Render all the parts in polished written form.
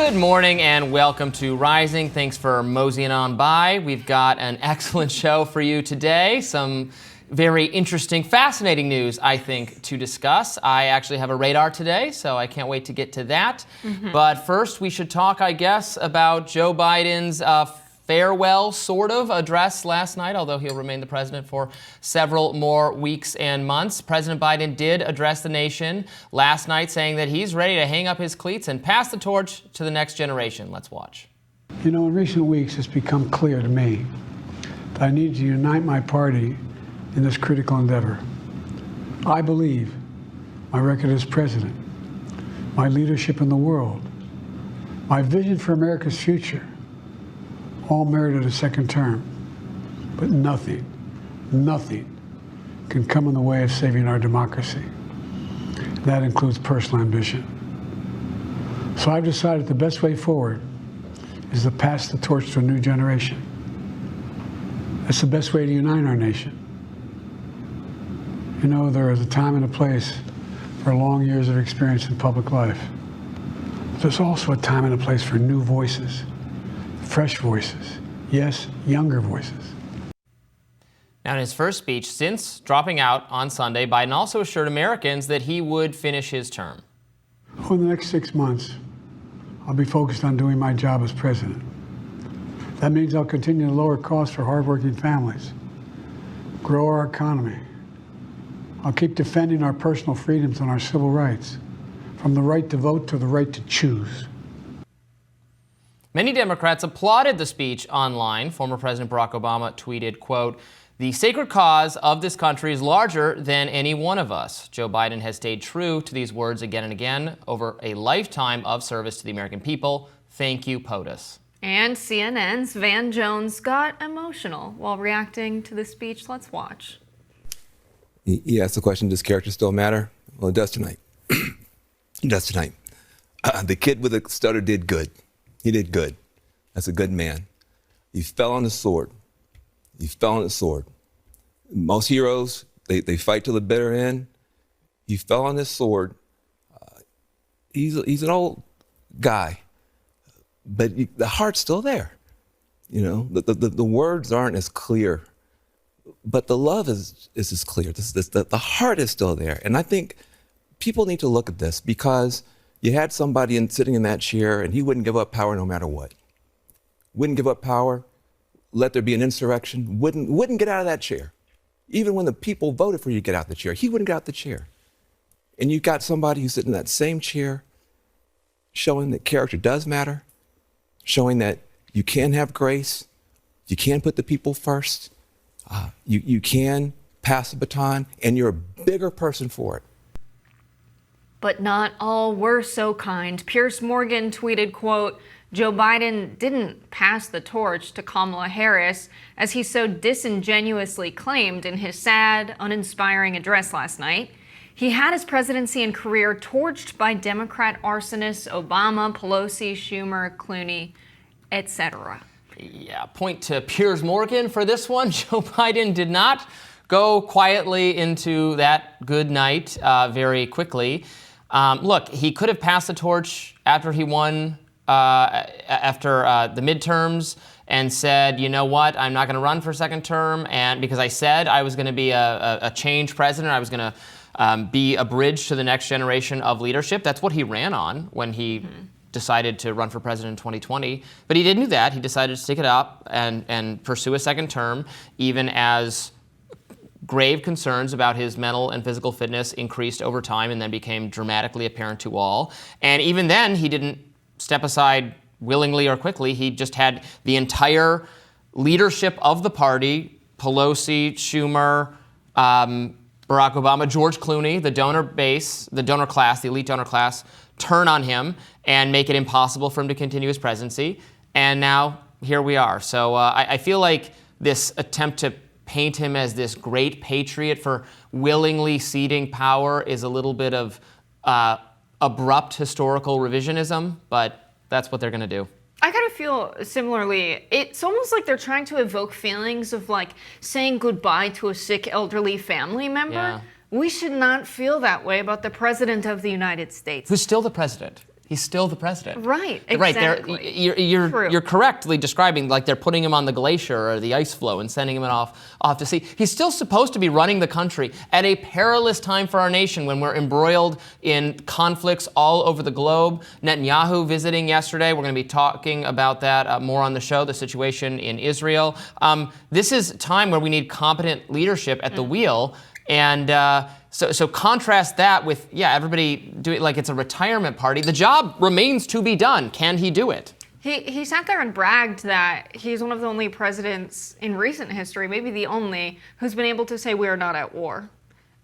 Good morning and welcome to Rising. Thanks for moseying on by. We've got an excellent show for you today. Some very interesting, fascinating news, I think, to discuss. I actually have a radar today, so I can't wait to get to that. But first, we should talk, I guess, about Joe Biden's farewell, sort of, address last night, although he'll remain the president for several more weeks and months. President Biden did address the nation last night, saying that he's ready to hang up his cleats and pass the torch to the next generation. Let's watch. You know, in recent weeks, it's become clear to me that I need to unite my party in this critical endeavor. I believe my record as president, my leadership in the world, my vision for America's future, all merited a second term. But nothing can come in the way of saving our democracy. That includes personal ambition. So I've decided the best way forward is to pass the torch to a new generation. That's the best way to unite our nation. You know, there is a time and a place for long years of experience in public life. But there's also a time and a place for new voices, fresh voices, yes, younger voices. Now, in his first speech since dropping out on Sunday, Biden also assured Americans that he would finish his term. Over the next 6 months, I'll be focused on doing my job as president. That means I'll continue to lower costs for hardworking families, grow our economy. I'll keep defending our personal freedoms and our civil rights, from the right to vote to the right to choose. Many Democrats applauded the speech online. Former President Barack Obama tweeted, quote, "The sacred cause of this country is larger than any one of us." Joe Biden has stayed true to these words again and again over a lifetime of service to the American people. Thank you, POTUS. And CNN's Van Jones got emotional while reacting to the speech. Let's watch. He asked the question, does character still matter? Well, it does tonight. It does tonight. The kid with the stutter did good. He did good. That's a good man. He fell on the sword. He fell on the sword. Most heroes, they fight to the bitter end. He fell on this sword. He's an old guy, but the heart's still there. You know, the words aren't as clear, but the love is as clear. The heart is still there. And I think people need to look at this, because you had somebody sitting in that chair and he wouldn't give up power no matter what. Wouldn't give up power, let there be an insurrection, wouldn't get out of that chair. Even when the people voted for you to get out of the chair, he wouldn't get out the chair. And you've got somebody who's sitting in that same chair, showing that character does matter, showing that you can have grace, you can put the people first, you can pass the baton, and you're a bigger person for it. But not all were so kind. Piers Morgan tweeted, quote, "Joe Biden didn't pass the torch to Kamala Harris, as he so disingenuously claimed in his sad, uninspiring address last night. He had his presidency and career torched by Democrat arsonists Obama, Pelosi, Schumer, Clooney, etc." Yeah, point to Piers Morgan for this one. Joe Biden did not go quietly into that good night very quickly. Look, he could have passed the torch after he won, after the midterms, and said, you know what, I'm not going to run for a second term, and because I said I was going to be a change president, I was going to be a bridge to the next generation of leadership. That's what he ran on when he decided to run for president in 2020. But he didn't do that. He decided to stick it up and pursue a second term, even as grave concerns about his mental and physical fitness increased over time and then became dramatically apparent to all. And even then, he didn't step aside willingly or quickly. He just had the entire leadership of the party, Pelosi, Schumer, Barack Obama, George Clooney, the donor base, the donor class, the elite donor class, turn on him and make it impossible for him to continue his presidency. And now here we are. So I feel like this attempt to paint him as this great patriot for willingly ceding power is a little bit of abrupt historical revisionism, but that's what they're going to do. I kind of feel similarly. It's almost like they're trying to evoke feelings of like saying goodbye to a sick elderly family member. Yeah. We should not feel that way about the President of the United States. Who's still the president. He's still the president. Right, Right, exactly. you're correctly describing, like they're putting him on the glacier or the ice floe and sending him off to sea. He's still supposed to be running the country at a perilous time for our nation when we're embroiled in conflicts all over the globe. Netanyahu visiting yesterday. We're going to be talking about that more on the show, the situation in Israel. This is a time where we need competent leadership at the wheel. And so contrast that with, everybody do it like it's a retirement party. The job remains to be done. Can he do it? He sat there and bragged that he's one of the only presidents in recent history, maybe the only, who's been able to say we are not at war.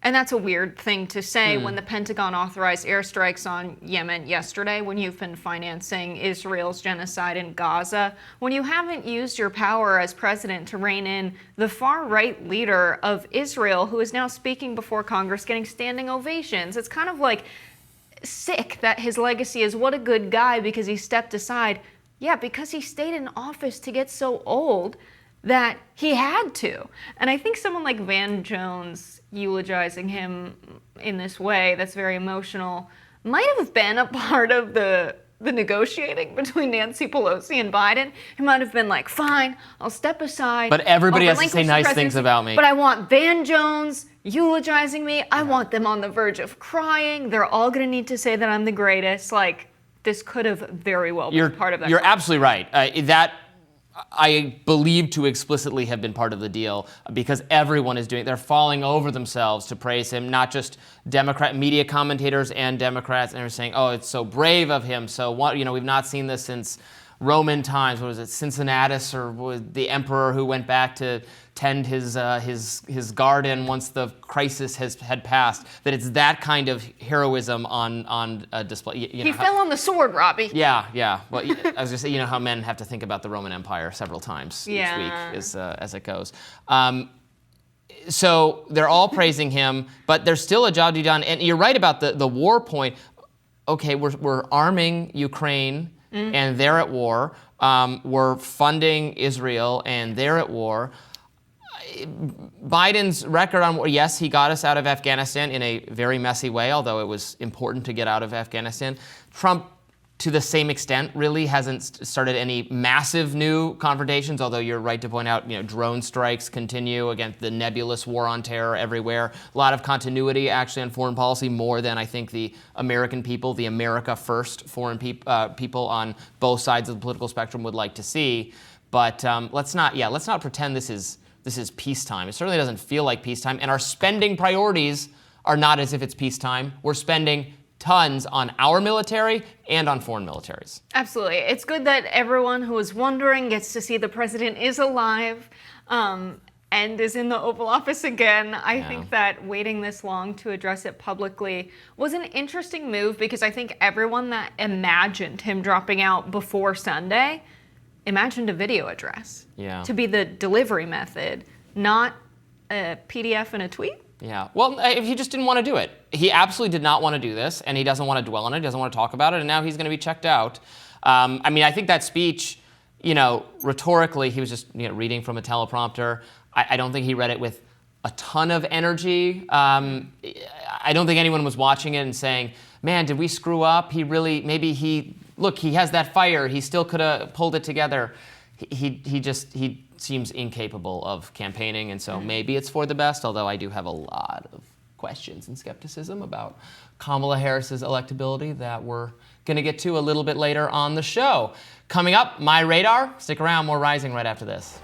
And that's a weird thing to say when the Pentagon authorized airstrikes on Yemen yesterday, when you've been financing Israel's genocide in Gaza, when you haven't used your power as president to rein in the far-right leader of Israel, who is now speaking before Congress, getting standing ovations. It's kind of like sick that his legacy is what a good guy because he stepped aside. Yeah, because he stayed in office to get so old that he had to. And I think someone like Van Jones eulogizing him in this way that's very emotional might have been a part of the negotiating between Nancy Pelosi and Biden. He might have been like, fine, I'll step aside. But everybody I'll has to say relinquish the nice things presidency, about me. But I want Van Jones eulogizing me. I want them on the verge of crying. They're all going to need to say that I'm the greatest. Like, this could have very well been part of that. You're absolutely right. That I believe to explicitly have been part of the deal because everyone is doing it. They're falling over themselves to praise him, not just Democrat media commentators and Democrats, and they're saying, oh, it's so brave of him. So what, we've not seen this since Roman times. What was it, Cincinnatus, or was the emperor who went back to tend his garden once the crisis had passed? That it's that kind of heroism on display. He fell on the sword, Robbie. Yeah. Well, I was going to say, how men have to think about the Roman Empire several times each week as it goes. So they're all praising him, but there's still a job to be done. And you're right about the war point. Okay, we're arming Ukraine, and they're at war. We're funding Israel, and they're at war. Biden's record on, yes, he got us out of Afghanistan in a very messy way, although it was important to get out of Afghanistan. Trump, to the same extent, really hasn't started any massive new confrontations, although you're right to point out, drone strikes continue against the nebulous war on terror everywhere. A lot of continuity, actually, on foreign policy, more than I think the American people, the America First foreign people on both sides of the political spectrum would like to see. But let's not pretend this is peacetime. It certainly doesn't feel like peacetime, and our spending priorities are not as if it's peacetime. We're spending tons on our military and on foreign militaries. Absolutely. It's good that everyone who is wondering gets to see the president is alive and is in the Oval Office again. I think that waiting this long to address it publicly was an interesting move because I think everyone that imagined him dropping out before Sunday imagined a video address to be the delivery method, not a PDF and a tweet. Yeah. Well, he just didn't want to do it. He absolutely did not want to do this, and he doesn't want to dwell on it. He doesn't want to talk about it, and now he's going to be checked out. I think that speech, rhetorically, he was just reading from a teleprompter. I don't think he read it with a ton of energy. I don't think anyone was watching it and saying, man, did we screw up? He has that fire. He still could have pulled it together. He seems incapable of campaigning, and so maybe it's for the best, although I do have a lot of questions and skepticism about Kamala Harris's electability that we're going to get to a little bit later on the show. Coming up, My Radar. Stick around, more Rising right after this.